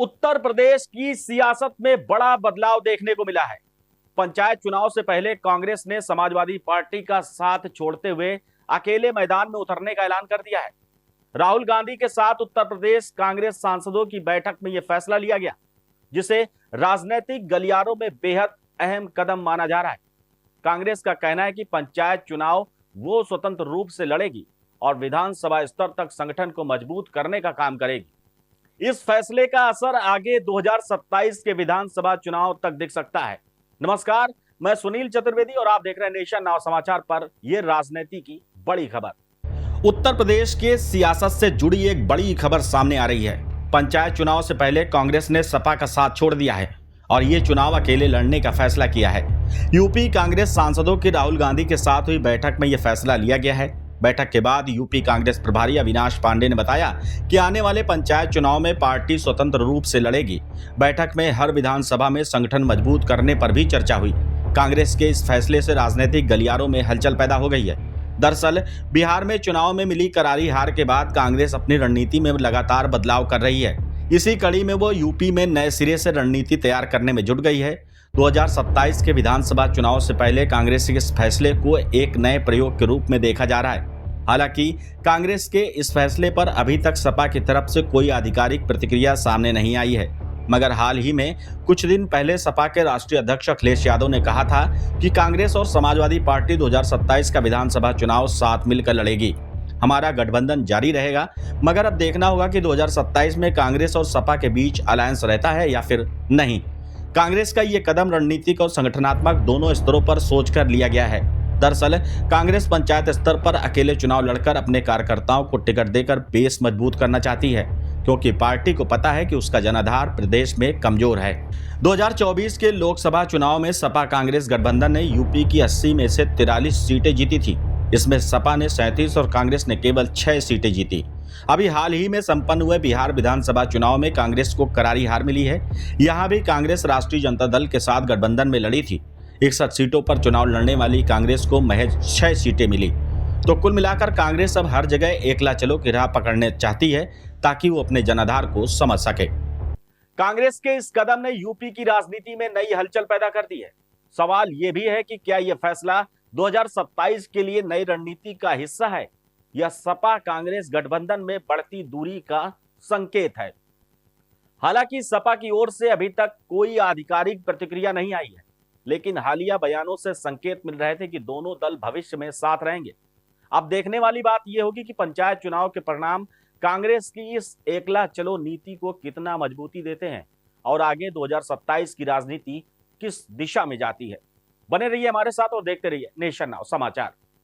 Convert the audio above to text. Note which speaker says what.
Speaker 1: उत्तर प्रदेश की सियासत में बड़ा बदलाव देखने को मिला है। पंचायत चुनाव से पहले कांग्रेस ने समाजवादी पार्टी का साथ छोड़ते हुए अकेले मैदान में उतरने का ऐलान कर दिया है। राहुल गांधी के साथ उत्तर प्रदेश कांग्रेस सांसदों की बैठक में यह फैसला लिया गया, जिसे राजनीतिक गलियारों में बेहद अहम कदम माना जा रहा है। कांग्रेस का कहना है कि पंचायत चुनाव वो स्वतंत्र रूप से लड़ेगी और विधानसभा स्तर तक संगठन को मजबूत करने का काम करेगी। इस फैसले का असर आगे 2027 के विधानसभा चुनाव तक दिख सकता है। नमस्कार, मैं सुनील चतुर्वेदी और आप देख रहे हैं नेशन नाउ समाचार पर यह राजनीति की बड़ी खबर। उत्तर प्रदेश के सियासत से जुड़ी एक बड़ी खबर सामने आ रही है। पंचायत चुनाव से पहले कांग्रेस ने सपा का साथ छोड़ दिया है और ये चुनाव अकेले लड़ने का फैसला किया है। यूपी कांग्रेस सांसदों की राहुल गांधी के साथ हुई बैठक में यह फैसला लिया गया है। बैठक के बाद यूपी कांग्रेस प्रभारी अविनाश पांडे ने बताया कि आने वाले पंचायत चुनाव में पार्टी स्वतंत्र रूप से लड़ेगी। बैठक में हर विधानसभा में संगठन मजबूत करने पर भी चर्चा हुई। कांग्रेस के इस फैसले से राजनीतिक गलियारों में हलचल पैदा हो गई है। दरअसल बिहार में चुनाव में मिली करारी हार के बाद कांग्रेस अपनी रणनीति में लगातार बदलाव कर रही है। इसी कड़ी में वो यूपी में नए सिरे से रणनीति तैयार करने में जुट गई है। 2027 के विधानसभा चुनाव से पहले कांग्रेस के इस फैसले को एक नए प्रयोग के रूप में देखा जा रहा है। हालांकि कांग्रेस के इस फैसले पर अभी तक सपा की तरफ से कोई आधिकारिक प्रतिक्रिया सामने नहीं आई है, मगर हाल ही में कुछ दिन पहले सपा के राष्ट्रीय अध्यक्ष अखिलेश यादव ने कहा था कि कांग्रेस और समाजवादी पार्टी 2027 का विधानसभा चुनाव साथ मिलकर लड़ेगी। हमारा गठबंधन जारी रहेगा, मगर अब देखना होगा कि 2027 में कांग्रेस और सपा के बीच अलायंस रहता है या फिर नहीं। कांग्रेस का ये कदम रणनीतिक और संगठनात्मक दोनों स्तरों पर सोचकर लिया गया है। दरअसल कांग्रेस पंचायत स्तर पर अकेले चुनाव लड़कर अपने कार्यकर्ताओं को टिकट देकर बेस मजबूत करना चाहती है, क्योंकि पार्टी को पता है कि उसका जनाधार प्रदेश में कमजोर है। 2024 के लोकसभा चुनाव में सपा कांग्रेस गठबंधन ने यूपी की 80 में से 43 सीटें जीती थी। इसमें सपा ने 37 और कांग्रेस ने केवल 6 सीटें जीती। अभी हाल ही में संपन्न हुए बिहार विधानसभा चुनाव में कांग्रेस को करारी हार मिली है। यहाँ भी कांग्रेस राष्ट्रीय जनता दल के साथ गठबंधन में लड़ी थी। 61 सीटों पर चुनाव लड़ने वाली कांग्रेस को महज 6 सीटें मिली। तो कुल मिलाकर कांग्रेस अब हर जगह एकला चलो की राह पकड़ने चाहती है, ताकि वो अपने जनाधार को समझ सके। कांग्रेस के इस कदम ने यूपी की राजनीति में नई हलचल पैदा कर दी है। सवाल यह भी है कि क्या यह फैसला 2027 के लिए नई रणनीति का हिस्सा है या सपा कांग्रेस गठबंधन में बढ़ती दूरी का संकेत है। हालांकि सपा की ओर से अभी तक कोई आधिकारिक प्रतिक्रिया नहीं आई है, लेकिन हालिया बयानों से संकेत मिल रहे थे कि दोनों दल भविष्य में साथ रहेंगे। अब देखने वाली बात यह होगी कि पंचायत चुनाव के परिणाम कांग्रेस की इस एकला चलो नीति को कितना मजबूती देते हैं और आगे 2027 की राजनीति किस दिशा में जाती है। बने रहिए हमारे साथ और देखते रहिए नेशन नाउ समाचार।